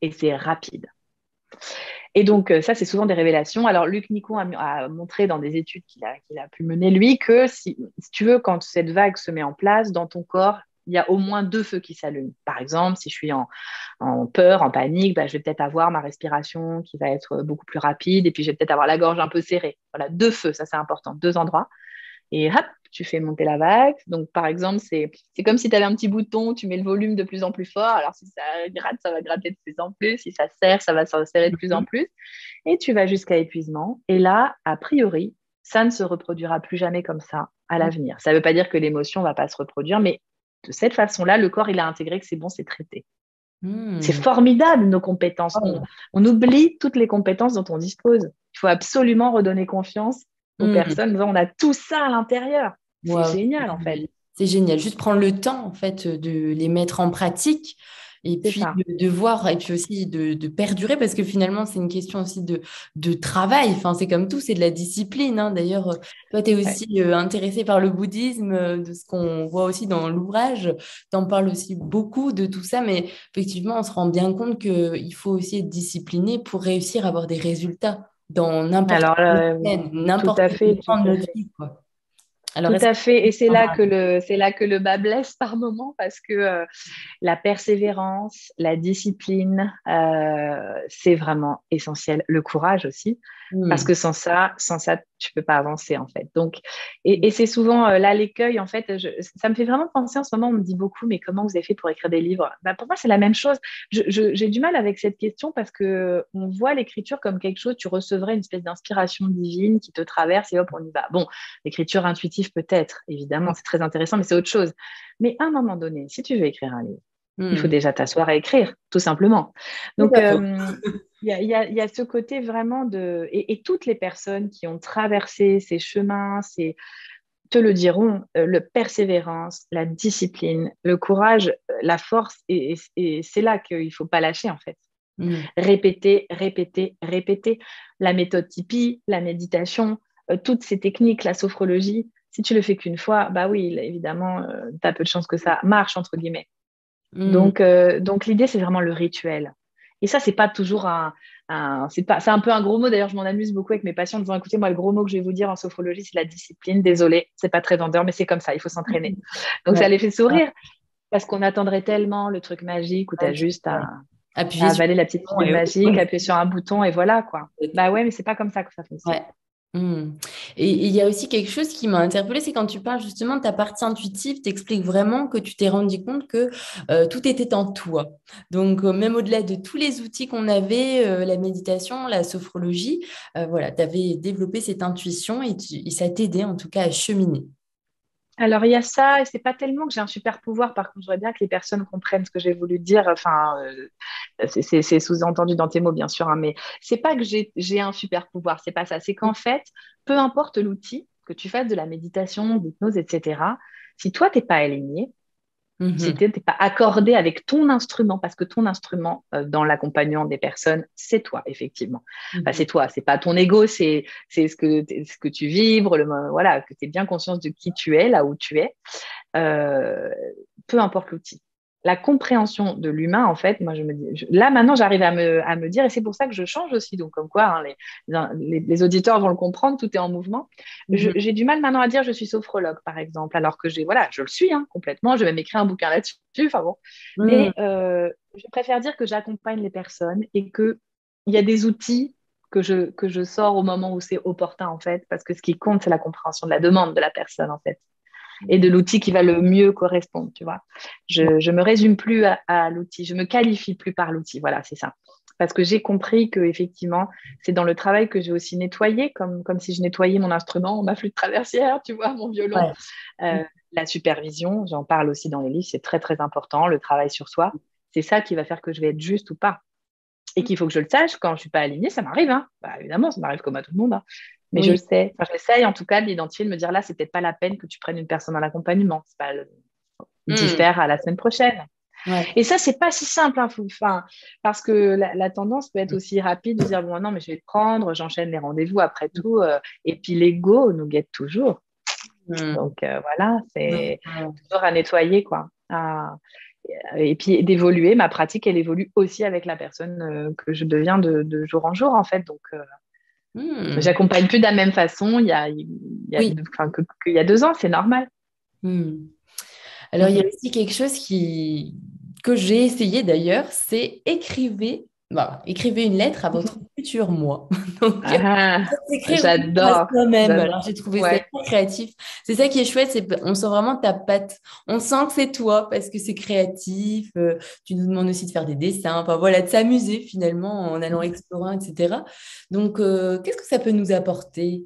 Et c'est rapide. Et donc, ça, c'est souvent des révélations. Alors, Luc Nicon a montré dans des études qu'il a pu mener, lui, que si tu veux, quand cette vague se met en place dans ton corps, il y a au moins deux feux qui s'allument. Par exemple, si je suis en peur, en panique, bah, je vais peut-être avoir ma respiration qui va être beaucoup plus rapide et puis je vais peut-être avoir la gorge un peu serrée. Voilà, deux feux, ça c'est important, deux endroits et hop, tu fais monter la vague. Donc, par exemple, c'est comme si tu avais un petit bouton, tu mets le volume de plus en plus fort. Alors, si ça gratte, ça va gratter de plus en plus. Si ça serre, ça va se serrer de plus en Mhm. plus. Et tu vas jusqu'à épuisement. Et là, a priori, ça ne se reproduira plus jamais comme ça à l'avenir. Ça ne veut pas dire que l'émotion ne va pas se reproduire, mais de cette façon-là, le corps, il a intégré que c'est bon, c'est traité. C'est Mhm. formidable, nos compétences. Oh. On oublie toutes les compétences dont on dispose. Il faut absolument redonner confiance aux Mhm. personnes. On a tout ça à l'intérieur. C'est Waouh, génial, en fait. c'est génial. Juste prendre le temps, en fait, de les mettre en pratique et C'est puis ça. de voir et puis aussi de perdurer parce que finalement, c'est une question aussi de travail. Enfin, c'est comme tout, c'est de la discipline, hein. D'ailleurs, toi, tu es Ouais. aussi intéressé par le bouddhisme, de ce qu'on voit aussi dans l'ouvrage. Tu en parles aussi beaucoup de tout ça, mais effectivement, on se rend bien compte qu'il faut aussi être discipliné pour réussir à avoir des résultats dans n'importe Alors, quel domaine, tout n'importe à quel fait, tout moment de à notre fait. vie, quoi. Alors, Tout est-ce que à fait. Et voilà. c'est là que le bas blesse par moment parce que la persévérance, la discipline, c'est vraiment essentiel. Le courage aussi, parce Hmm. que sans ça, tu peux pas avancer en fait. Donc, et c'est souvent là l'écueil en fait. Ça me fait vraiment penser en ce moment. On me dit beaucoup, mais comment vous avez fait pour écrire des livres? Bah, pour moi, c'est la même chose. J'ai du mal avec cette question parce que on voit l'écriture comme quelque chose. Tu recevrais une espèce d'inspiration divine qui te traverse et hop, on y va. Bon, l'écriture intuitive peut-être, évidemment, c'est très intéressant, mais c'est autre chose. Mais à un moment donné, si tu veux écrire un livre, il faut Hmm. déjà t'asseoir à écrire, tout simplement. C'est Donc, pas faux. il y a ce côté vraiment de... Et toutes les personnes qui ont traversé ces chemins, te le diront, le persévérance, la discipline, le courage, la force, et c'est là qu'il ne faut pas lâcher, en fait. Hmm. Répéter, répéter, répéter. La méthode Tipeee, la méditation, toutes ces techniques, la sophrologie, si tu le fais qu'une fois, bah oui, évidemment, tu as peu de chances que ça marche, entre guillemets. Hmm. Donc l'idée, c'est vraiment le rituel. Et ça, c'est pas toujours c'est un peu un gros mot. D'ailleurs, je m'en amuse beaucoup avec mes patients en disant, écoutez, moi, le gros mot que je vais vous dire en sophrologie, c'est la discipline. Désolée, c'est pas très vendeur, mais c'est comme ça, il faut s'entraîner. Donc ça Ouais. les fait sourire parce qu'on attendrait tellement le truc magique où tu as juste Ouais. à Appuyer sur avaler la petite le bouton pilule et magique, ouais. appuyer sur un bouton et voilà quoi. Bah ouais, mais c'est pas comme ça que ça fonctionne. Ouais. Hmm. Et il y a aussi quelque chose qui m'a interpellée, c'est quand tu parles justement de ta partie intuitive, tu expliques vraiment que tu t'es rendu compte que tout était en toi. Donc, même au-delà de tous les outils qu'on avait, la méditation, la sophrologie, voilà, tu avais développé cette intuition et ça t'aidait en tout cas à cheminer. Alors, il y a ça, et c'est pas tellement que j'ai un super pouvoir. Par contre, je voudrais bien que les personnes comprennent ce que j'ai voulu dire. Enfin, c'est sous-entendu dans tes mots, bien sûr, hein, mais c'est pas que j'ai un super pouvoir. C'est pas ça. C'est qu'en fait, peu importe l'outil, que tu fasses de la méditation, d'hypnose, etc., si toi, t'es pas aligné, si Mhm. tu n'es pas accordé avec ton instrument, parce que ton instrument dans l'accompagnement des personnes, c'est toi, effectivement. Enfin, c'est Mhm. toi, c'est pas ton ego, c'est ce que tu vibres, voilà, que tu es bien conscience de qui tu es, là où tu es, euh, peu importe l'outil. La compréhension de l'humain, en fait, moi, je me dis, là, maintenant, j'arrive à me dire, et c'est pour ça que je change aussi. Donc, comme quoi, hein, les auditeurs vont le comprendre, tout est en mouvement. Mhm. J'ai du mal maintenant à dire je suis sophrologue, par exemple, alors que voilà, je le suis hein, complètement. Je vais même écrire un bouquin là-dessus. Enfin bon. Mhm. Mais je préfère dire que j'accompagne les personnes et qu'il y a des outils que je sors au moment où c'est opportun, en fait, parce que ce qui compte, c'est la compréhension de la demande de la personne, en fait, et de l'outil qui va le mieux correspondre, tu vois. Je me résume plus à l'outil, je me qualifie plus par l'outil, voilà, c'est ça. Parce que j'ai compris que effectivement, c'est dans le travail que j'ai aussi nettoyé, comme si je nettoyais mon instrument, ma flûte traversière, tu vois, mon violon. Ouais. Euh, la supervision, j'en parle aussi dans les livres, c'est très très important, le travail sur soi. C'est ça qui va faire que je vais être juste ou pas. Et qu'il faut que je le sache, quand je suis pas alignée, ça m'arrive, hein. Bah, évidemment, ça m'arrive comme à tout le monde, hein. Mais je le Oui. sais. Enfin, j'essaye en tout cas de l'identifier, de me dire là, c'est peut-être pas la peine que tu prennes une personne en accompagnement. C'est pas le... Mhm. diffère à la semaine prochaine. Ouais. Et ça, c'est pas si simple, hein, enfin, parce que la tendance peut être aussi rapide de dire bon, non, mais je vais le prendre, j'enchaîne les rendez-vous après tout. Et puis l'ego nous guette toujours. Mhm. Donc voilà, Ouais. c'est toujours à nettoyer, quoi. Et puis d'évoluer. Ma pratique, elle évolue aussi avec la personne que je deviens de jour en jour, en fait. Donc, Mhm. j'accompagne plus de la même façon Oui. enfin, qu'il y a 2 ans, c'est normal. Mhm. Alors, il y a Mhm. aussi quelque chose que j'ai essayé d'ailleurs, c'est écrivez une lettre à votre futur moi. Donc, Ah, s'écrire une lettre à j'adore, soi-même. j'adore. Alors, j'ai trouvé ça Ouais. hyper créatif. C'est ça qui est chouette, on sent vraiment ta patte. On sent que c'est toi parce que c'est créatif. Tu nous demandes aussi de faire des dessins, enfin voilà, de s'amuser finalement en allant explorer, etc. Donc, qu'est-ce que ça peut nous apporter?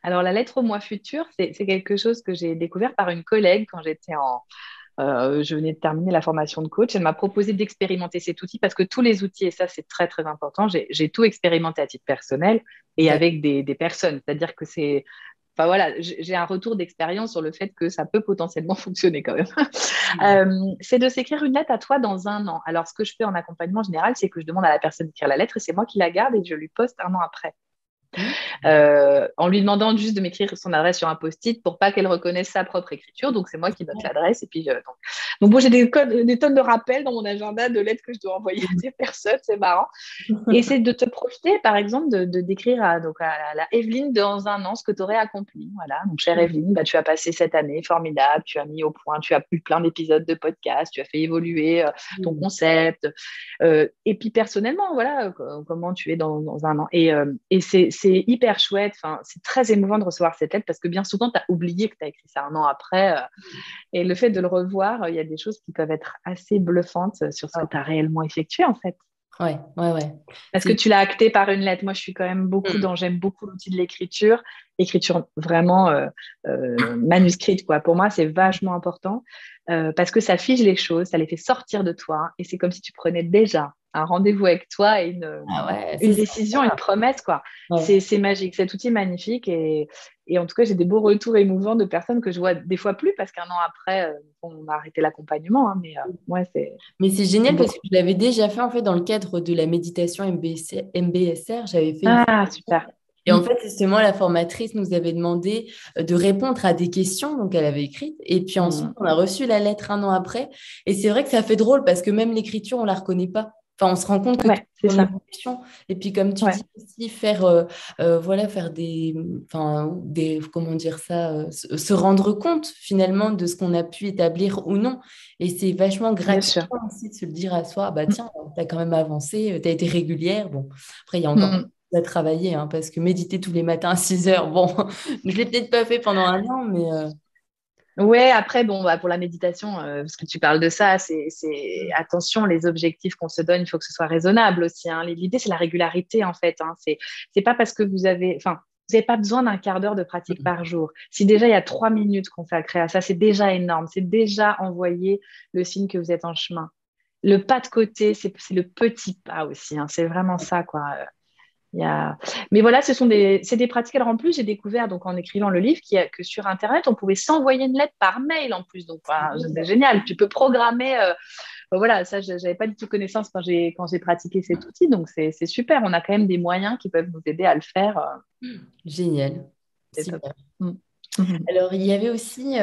Alors, la lettre au moi futur, c'est quelque chose que j'ai découvert par une collègue quand je venais de terminer la formation de coach. Elle m'a proposé d'expérimenter cet outil parce que tous les outils, et ça, c'est très, très important, j'ai tout expérimenté à titre personnel et D'accord. avec des personnes. C'est-à-dire que enfin voilà, j'ai un retour d'expérience sur le fait que ça peut potentiellement fonctionner quand même. C'est de s'écrire une lettre à toi dans un an. Alors, ce que je fais en accompagnement général, c'est que je demande à la personne d'écrire la lettre et c'est moi qui la garde et que je lui poste un an après. Mhm. En lui demandant juste de m'écrire son adresse sur un post-it pour pas qu'elle reconnaisse sa propre écriture. Donc, c'est moi qui note l'adresse. Et puis, donc bon, j'ai des tonnes de rappels dans mon agenda de lettres que je dois envoyer à des personnes. C'est marrant. Et c'est de te projeter, par exemple, d'écrire à la Evelyne dans un an ce que tu aurais accompli. Voilà, donc chère Evelyne, bah, tu as passé cette année formidable, tu as mis au point, tu as eu plein d'épisodes de podcast, tu as fait évoluer ton Mhm. concept. Et puis personnellement, voilà, comment tu es dans un an. Et c'est hyper chouette, enfin, c'est très émouvant de recevoir cette lettre parce que bien souvent, tu as oublié que tu as écrit ça un an après. Et le fait de le revoir, il y a des choses qui peuvent être assez bluffantes sur ce que tu as réellement effectué, en fait. Ouais, ouais, ouais. Parce que C'est... tu l'as acté par une lettre. Moi, je suis quand même j'aime beaucoup l'outil de l'écriture, écriture vraiment manuscrite, quoi. Pour moi, c'est vachement important parce que ça fige les choses, ça les fait sortir de toi, et c'est comme si tu prenais déjà un rendez-vous avec toi et Ah ouais, une c'est ça. décision, une promesse, quoi. Ouais. C'est magique. Cet outil est magnifique et en tout cas, j'ai des beaux retours émouvants de personnes que je vois des fois plus parce qu'un an après, on a arrêté l'accompagnement, hein, mais ouais, Mais c'est c'est génial beau. parce que je l'avais déjà fait en fait dans le cadre de la méditation MBSR. J'avais fait une Ah, formation. super. Et en fait, justement, la formatrice nous avait demandé de répondre à des questions, donc elle avait écrite. Et puis ensuite, Mm. on a reçu la lettre un an après. Et c'est vrai que ça fait drôle parce que même l'écriture, on la reconnaît pas. Enfin, on se rend compte que tout Ouais, c'est est en ça. évolution. Et puis, comme tu Ouais. dis aussi, voilà, faire comment dire ça, se rendre compte finalement de ce qu'on a pu établir ou non. Et c'est vachement Bien sûr. gratifiant aussi de se le dire à soi, bah Mm. tiens, tu as quand même avancé, tu as été régulière. Bon, après, il y a encore Mm. à travailler, hein, parce que méditer tous les matins à 6 heures, bon, je l'ai peut-être pas fait pendant un an, mais Ouais, après, bon, bah, pour la méditation, parce que tu parles de ça, attention, les objectifs qu'on se donne, il faut que ce soit raisonnable aussi, hein. L'idée, c'est la régularité, en fait, hein. C'est pas parce que vous n'avez pas besoin d'un quart d'heure de pratique par jour. Si déjà il y a 3 minutes consacrées à ça, c'est déjà énorme. C'est déjà envoyer le signe que vous êtes en chemin. Le pas de côté, c'est le petit pas aussi, hein. C'est vraiment ça, quoi. Il y a... Mais voilà, c'est des pratiques. Alors en plus, j'ai découvert donc en écrivant le livre que sur Internet, on pouvait s'envoyer une lettre par mail en plus. Donc voilà, c'est génial. Tu peux programmer. Voilà, ça, j'avais pas du tout connaissance quand j'ai pratiqué cet outil. Donc c'est super. On a quand même des moyens qui peuvent nous aider à le faire. génial. C'est top. Super. Mm. Alors, il y avait aussi,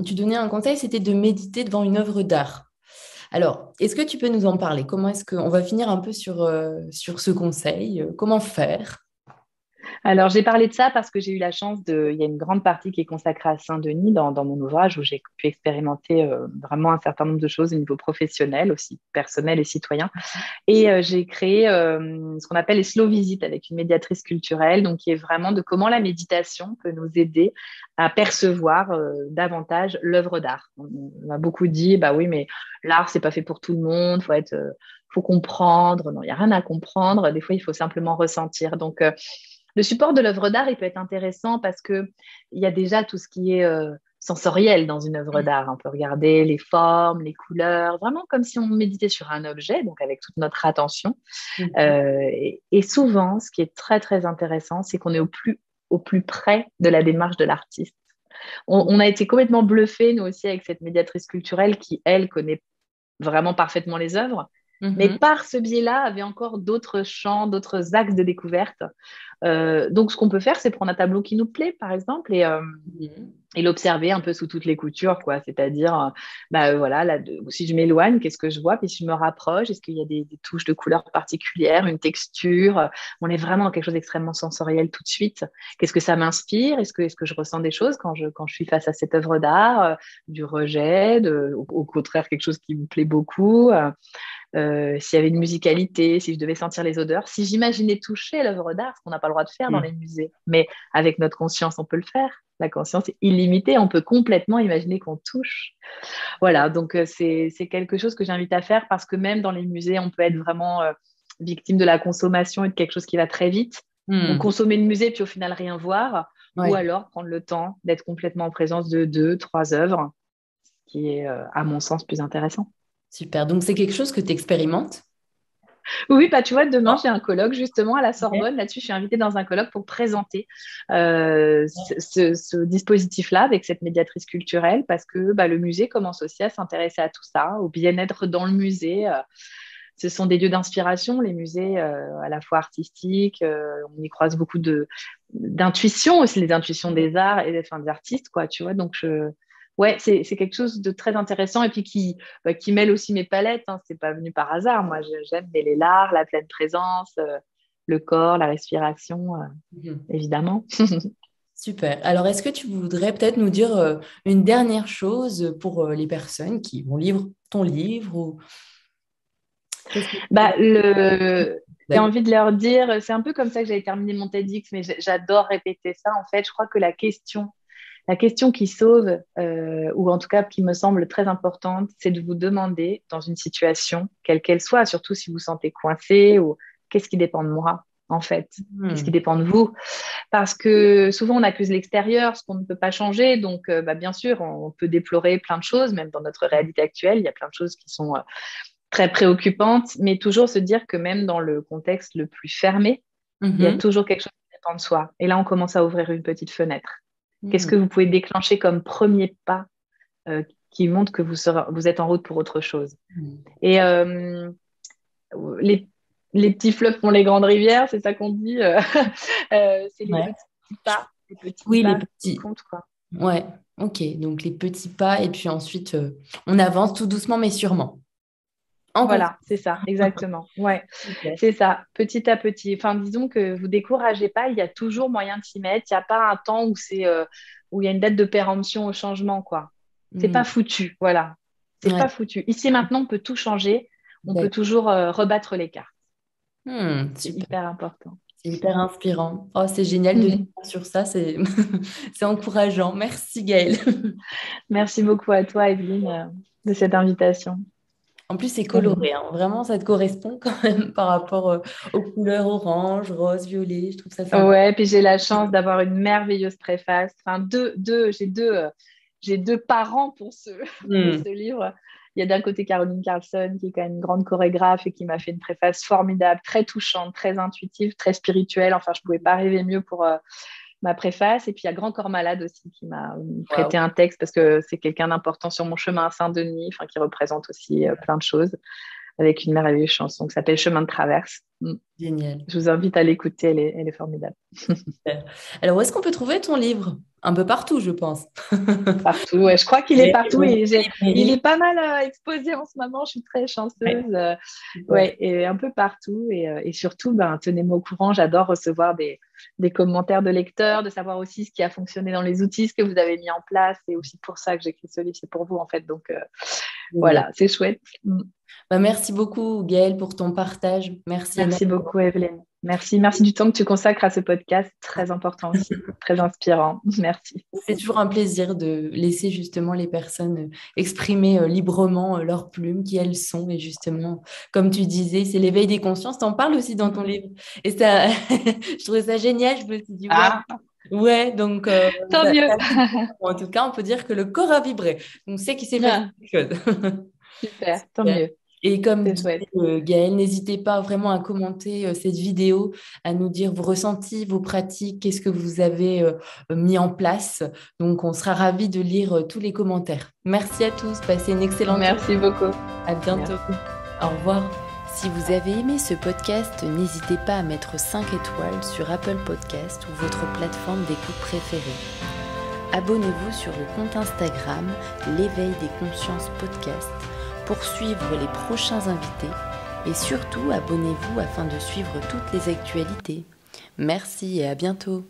tu donnais un conseil, c'était de méditer devant une œuvre d'art. Alors, est-ce que tu peux nous en parler? Comment est-ce qu'on va finir un peu sur ce conseil? Comment faire? Alors, j'ai parlé de ça parce que j'ai eu la chance il y a une grande partie qui est consacrée à Saint-Denis dans mon ouvrage où j'ai pu expérimenter vraiment un certain nombre de choses au niveau professionnel, aussi personnel et citoyen. Et j'ai créé ce qu'on appelle les slow visites avec une médiatrice culturelle, donc qui est vraiment de comment la méditation peut nous aider à percevoir davantage l'œuvre d'art. On a beaucoup dit, bah oui, mais l'art, c'est pas fait pour tout le monde, faut comprendre. Non, il n'y a rien à comprendre. Des fois, il faut simplement ressentir. Donc, le support de l'œuvre d'art, il peut être intéressant parce que il y a déjà tout ce qui est sensoriel dans une œuvre d'art. On peut regarder les formes, les couleurs, vraiment comme si on méditait sur un objet, donc avec toute notre attention. Mhm. Et souvent, ce qui est très très intéressant, c'est qu'on est au plus près de la démarche de l'artiste. On a été complètement bluffés, nous aussi, avec cette médiatrice culturelle qui, elle, connaît vraiment parfaitement les œuvres, mais Mhm. par ce biais-là, avait encore d'autres champs, d'autres axes de découverte. Donc, ce qu'on peut faire, c'est prendre un tableau qui nous plaît, par exemple, Mhm. et l'observer un peu sous toutes les coutures, quoi. C'est-à-dire, voilà, là, si je m'éloigne, qu'est-ce que je vois? Puis si je me rapproche, est-ce qu'il y a des touches de couleurs particulières, une texture? On est vraiment dans quelque chose d'extrêmement sensoriel tout de suite. Qu'est-ce que ça m'inspire? Est-ce que je ressens des choses quand je suis face à cette œuvre d'art? Du rejet, au contraire, quelque chose qui me plaît beaucoup? S'il y avait une musicalité, si je devais sentir les odeurs, si j'imaginais toucher l'œuvre d'art, ce qu'on n'a pas le droit de faire dans les musées. Mais avec notre conscience, on peut le faire. La conscience est illimitée, on peut complètement imaginer qu'on touche. Voilà, donc c'est quelque chose que j'invite à faire parce que même dans les musées, on peut être vraiment victime de la consommation et de quelque chose qui va très vite. Donc Mhm. consommer le musée puis au final rien voir, ou Ouais, alors prendre le temps d'être complètement en présence de deux, trois œuvres, qui est à mon sens plus intéressant. super. Donc, c'est quelque chose que tu expérimentes? Oui, bah, tu vois, demain, Non. j'ai un colloque justement à la Ok. Sorbonne. Là-dessus, je suis invitée dans un colloque pour présenter ce dispositif-là avec cette médiatrice culturelle parce que bah, le musée commence aussi à s'intéresser à tout ça, au bien-être dans le musée. Ce sont des lieux d'inspiration, les musées, à la fois artistiques. On y croise beaucoup d'intuitions aussi, les intuitions des arts et des artistes, quoi, tu vois. Donc, ouais, c'est quelque chose de très intéressant et puis qui mêle aussi mes palettes, hein. C'est pas venu par hasard. Moi, j'aime mêler l'art, la pleine présence, le corps, la respiration, Mhm. évidemment. Super. Alors, est-ce que tu voudrais peut-être nous dire une dernière chose pour les personnes qui vont lire ton livre ou qu'est-ce que tu Bah, j'ai as envie de leur dire, c'est un peu comme ça que j'avais terminé mon TEDx, mais j'adore répéter ça. En fait, je crois que la question qui sauve, ou en tout cas qui me semble très importante, c'est de vous demander dans une situation, quelle qu'elle soit, surtout si vous vous sentez coincé, ou qu'est-ce qui dépend de moi, en fait? Qu'est-ce qui Hmm. dépend de vous? Parce que souvent on accuse l'extérieur, ce qu'on ne peut pas changer. Donc, bien sûr, on peut déplorer plein de choses, même dans notre réalité actuelle, il y a plein de choses qui sont très préoccupante, mais toujours se dire que même dans le contexte le plus fermé, il y a Mhm. toujours quelque chose qui dépend de soi. Et là, on commence à ouvrir une petite fenêtre. Qu'est-ce Hmm. que vous pouvez déclencher comme premier pas qui montre que vous êtes en route pour autre chose? Hmm. Et les, les petits fleuves font les grandes rivières, c'est ça qu'on dit. C'est les Ouais. petits pas, les petits Oui, les pas qui petits. comptent, quoi. Ouais, ok. Donc les petits pas et puis ensuite on avance tout doucement mais sûrement. En confiance. Voilà, c'est ça, exactement. Ouais, Super. c'est ça, petit à petit. Enfin, disons que vous découragez pas, il y a toujours moyen de s'y mettre. Il n'y a pas un temps où il y a une date de péremption au changement, quoi. C'est Hmm. pas foutu, voilà. C'est Ouais, pas foutu. Ici, maintenant, on peut tout changer. On peut d'accord. toujours rebattre les cartes. C'est Super. hyper important. C'est hyper inspirant. Oh, c'est génial de finir sur ça, c'est c'est encourageant. Merci Gaëlle. Merci beaucoup à toi, Evelyne, de cette invitation. En plus, c'est Vraiment. coloré, hein. Vraiment, ça te correspond quand même par rapport aux couleurs orange, rose, violet. Je trouve ça sympa. Ouais, puis j'ai la chance d'avoir une merveilleuse préface. Enfin, j'ai deux parents pour pour Hmm. ce livre. Il y a d'un côté Caroline Carlson, qui est quand même une grande chorégraphe et qui m'a fait une préface formidable, très touchante, très intuitive, très spirituelle. Enfin, je ne pouvais pas rêver mieux pour ma préface. Et puis, il y a Grand Corps Malade aussi qui m'a Waouh. prêté un texte parce que c'est quelqu'un d'important sur mon chemin à Saint-Denis, enfin, qui représente aussi plein de choses, avec une merveilleuse chanson qui s'appelle Chemin de traverse. Génial. Je vous invite à l'écouter, elle est formidable. Super. Alors, où est-ce qu'on peut trouver ton livre? Un peu partout, je pense. Partout, ouais, je crois qu'il est Les partout et il librairies. est pas mal exposé en ce moment. Je suis très chanceuse. Ouais, super. Ouais, et un peu partout. Et surtout, ben, tenez-moi au courant. J'adore recevoir des commentaires de lecteurs, de savoir aussi ce qui a fonctionné dans les outils, ce que vous avez mis en place. C'est aussi pour ça que j'écris ce livre. C'est pour vous, en fait. Donc, Génial. voilà, c'est chouette. Bah, merci beaucoup, Gaëlle, pour ton partage. Merci Merci énormément. beaucoup, Evelyne. Merci du temps que tu consacres à ce podcast. Très important aussi. Très inspirant. Merci. C'est toujours un plaisir de laisser justement les personnes exprimer librement leurs plumes, qui elles sont. Et justement, comme tu disais, c'est l'éveil des consciences. Tu en parles aussi dans ton livre. Et ça, je trouvais ça génial. Je me suis dit, waouh. Ah, Ouais, donc tant mieux. ça vibre. En tout cas, on peut dire que le corps a vibré. Donc, c'est qu'il s'est passé Ah, quelque chose. super, tant Super. mieux. Et comme C'est disait chouette. Gaëlle, n'hésitez pas vraiment à commenter cette vidéo, à nous dire vos ressentis, vos pratiques, qu'est-ce que vous avez mis en place. Donc, on sera ravis de lire tous les commentaires. Merci à tous, passez une excellente journée. Merci beaucoup. À bientôt. Merci. Au revoir. Si vous avez aimé ce podcast, n'hésitez pas à mettre 5 étoiles sur Apple Podcast ou votre plateforme d'écoute préférée. Abonnez-vous sur le compte Instagram L'éveil des consciences podcast pour suivre les prochains invités et surtout abonnez-vous afin de suivre toutes les actualités. Merci et à bientôt.